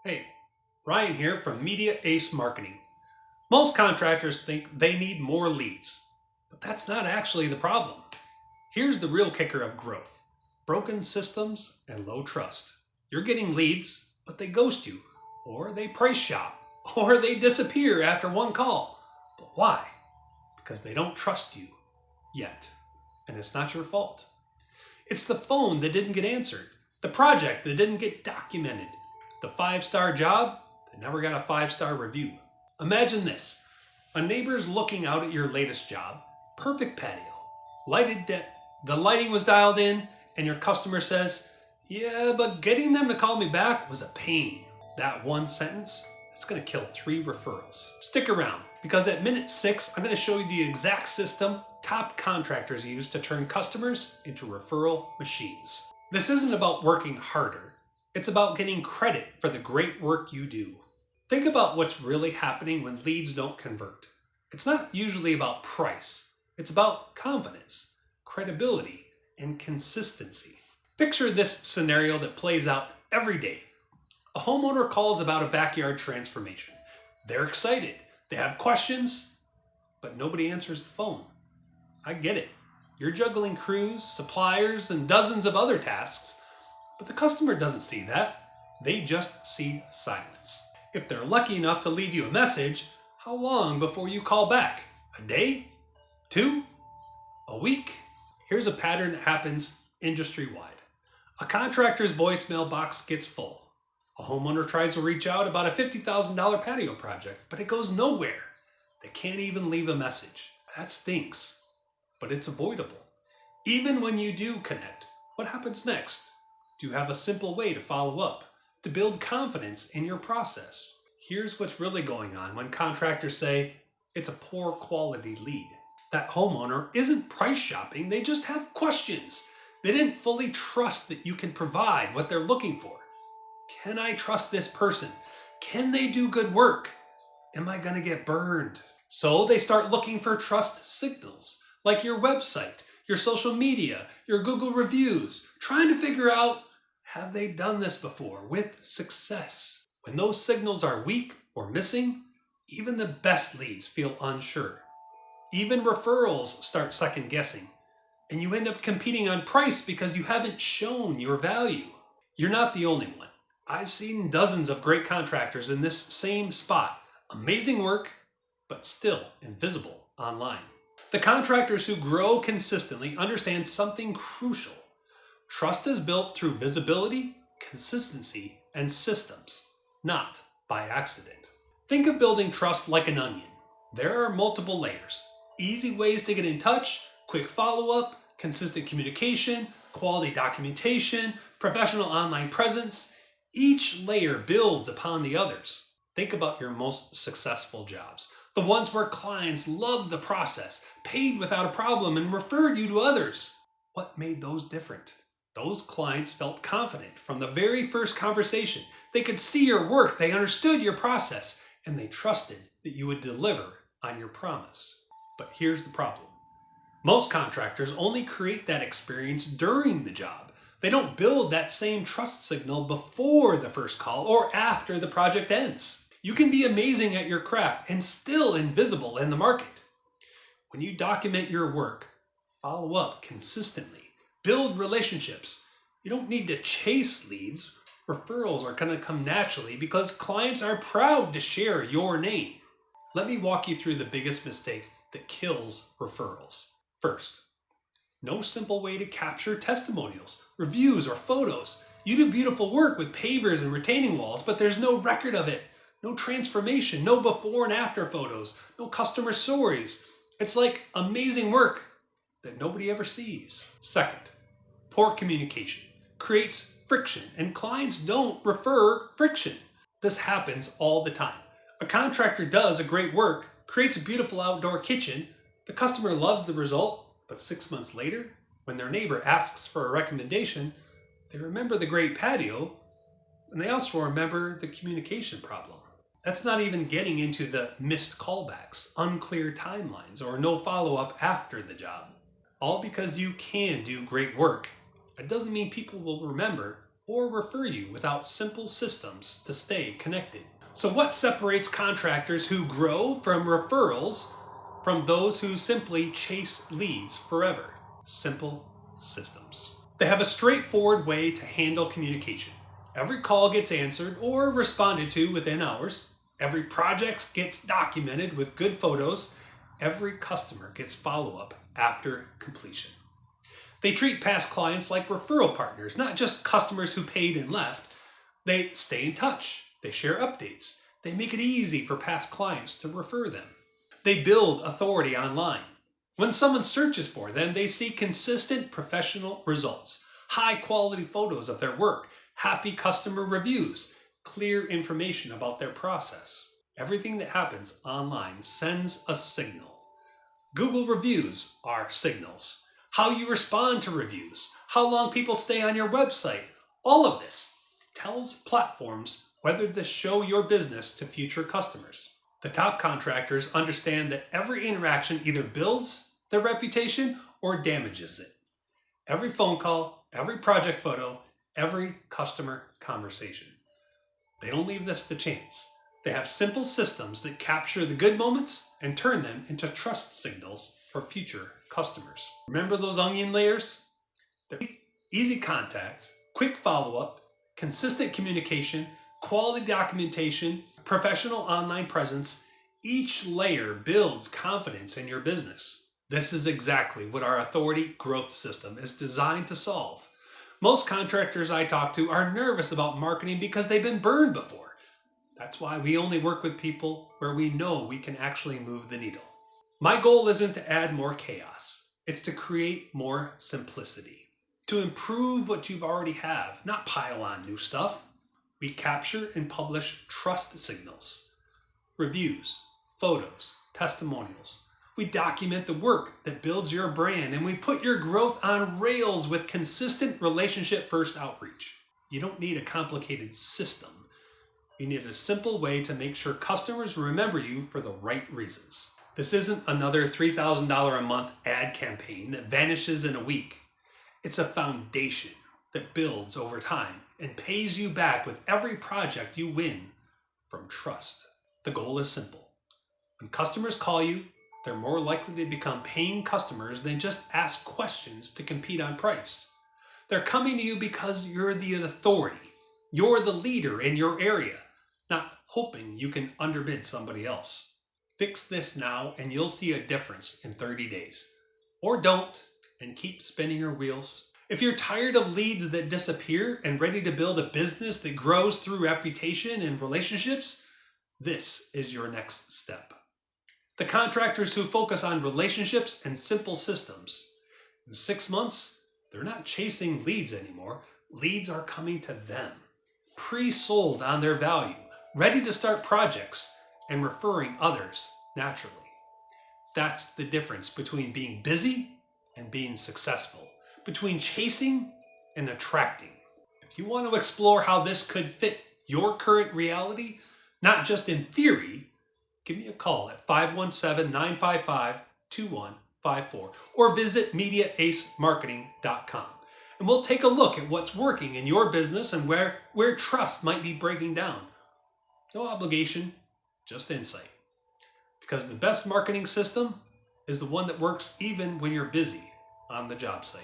Hey, Ryan here from Media Ace Marketing. Most contractors think they need more leads, but that's not actually the problem. Here's the real kicker of growth: broken systems and low trust. You're getting leads, but they ghost you, or they price shop, or they disappear after one call. But why? Because they don't trust you yet. And it's not your fault. It's the phone that didn't get answered, the project that didn't get documented, the 5-star job that never got a 5-star review. Imagine this: a neighbor's looking out at your latest job, perfect patio, the lighting was dialed in, and your customer says, "Yeah, but getting them to call me back was a pain." That one sentence, it's going to kill 3 referrals. Stick around, because at minute 6, I'm going to show you the exact system top contractors use to turn customers into referral machines. This isn't about working harder, it's about getting credit for the great work you do. Think about what's really happening when leads don't convert. It's not usually about price, it's about confidence, credibility, and consistency. Picture this scenario that plays out every day. A homeowner calls about a backyard transformation. They're excited, they have questions, but nobody answers the phone. I get it. You're juggling crews, suppliers, and dozens of other tasks, but the customer doesn't see that. They just see silence. If they're lucky enough to leave you a message, how long before you call back? A day? 2? A week? Here's a pattern that happens industry-wide. A contractor's voicemail box gets full. A homeowner tries to reach out about a $50,000 patio project, but it goes nowhere. They can't even leave a message. That stinks, but it's avoidable. Even when you do connect, what happens next? Do you have a simple way to follow up, to build confidence in your process? Here's what's really going on when contractors say it's a poor quality lead. That homeowner isn't price shopping, they just have questions. They didn't fully trust that you can provide what they're looking for. Can I trust this person? Can they do good work? Am I going to get burned? So they start looking for trust signals, like your website, your social media, your Google reviews, trying to figure out, have they done this before with success? When those signals are weak or missing, even the best leads feel unsure. Even referrals start second guessing, and you end up competing on price because you haven't shown your value. You're not the only one. I've seen dozens of great contractors in this same spot. Amazing work, but still invisible online. The contractors who grow consistently understand something crucial. Trust is built through visibility, consistency, and systems, not by accident. Think of building trust like an onion. There are multiple layers: easy ways to get in touch, quick follow-up, consistent communication, quality documentation, professional online presence. Each layer builds upon the others. Think about your most successful jobs, the ones where clients loved the process, paid without a problem, and referred you to others. What made those different? Those clients felt confident from the very first conversation. They could see your work, they understood your process, and they trusted that you would deliver on your promise. But here's the problem: most contractors only create that experience during the job. They don't build that same trust signal before the first call or after the project ends. You can be amazing at your craft and still invisible in the market. When you document your work, follow up consistently, build relationships, you don't need to chase leads. Referrals are going to come naturally because clients are proud to share your name. Let me walk you through the biggest mistake that kills referrals. First, no simple way to capture testimonials, reviews, or photos. You do beautiful work with pavers and retaining walls, but there's no record of it. No transformation, no before and after photos, no customer stories. It's like amazing work that nobody ever sees. Second, poor communication creates friction, and clients don't prefer friction. This happens all the time. A contractor does a great work, creates a beautiful outdoor kitchen. The customer loves the result, but 6 months later, when their neighbor asks for a recommendation, they remember the great patio, and they also remember the communication problem. That's not even getting into the missed callbacks, unclear timelines, or no follow-up after the job. All because you can do great work. It doesn't mean people will remember or refer you without simple systems to stay connected. So what separates contractors who grow from referrals from those who simply chase leads forever? Simple systems. They have a straightforward way to handle communication. Every call gets answered or responded to within hours. Every project gets documented with good photos. Every customer gets follow-up after completion. They treat past clients like referral partners, not just customers who paid and left. They stay in touch. They share updates. They make it easy for past clients to refer them. They build authority online. When someone searches for them, they see consistent professional results, high-quality photos of their work, happy customer reviews, clear information about their process. Everything that happens online sends a signal. Google reviews are signals. How you respond to reviews, how long people stay on your website, all of this tells platforms whether to show your business to future customers. The top contractors understand that every interaction either builds their reputation or damages it. Every phone call, every project photo, every customer conversation. They don't leave this to chance. They have simple systems that capture the good moments and turn them into trust signals for future customers. Remember those onion layers? They're easy contact, quick follow-up, consistent communication, quality documentation, professional online presence. Each layer builds confidence in your business. This is exactly what our authority growth system is designed to solve. Most contractors I talk to are nervous about marketing because they've been burned before. That's why we only work with people where we know we can actually move the needle. My goal isn't to add more chaos. It's to create more simplicity. To improve what you already have, not pile on new stuff. We capture and publish trust signals, reviews, photos, testimonials. We document the work that builds your brand, and we put your growth on rails with consistent relationship-first outreach. You don't need a complicated system. You need a simple way to make sure customers remember you for the right reasons. This isn't another $3,000 a month ad campaign that vanishes in a week. It's a foundation that builds over time and pays you back with every project you win from trust. The goal is simple. When customers call you, they're more likely to become paying customers than just ask questions to compete on price. They're coming to you because you're the authority. You're the leader in your area, not hoping you can underbid somebody else. Fix this now and you'll see a difference in 30 days. Or don't and keep spinning your wheels. If you're tired of leads that disappear and ready to build a business that grows through reputation and relationships, this is your next step. The contractors who focus on relationships and simple systems. In 6 months, they're not chasing leads anymore. Leads are coming to them, pre-sold on their value, ready to start projects and referring others naturally. That's the difference between being busy and being successful, between chasing and attracting. If you want to explore how this could fit your current reality, not just in theory, give me a call at 517-955-2154 or visit MediaAceMarketing.com. And we'll take a look at what's working in your business and where trust might be breaking down. No obligation, just insight. Because the best marketing system is the one that works even when you're busy on the job site.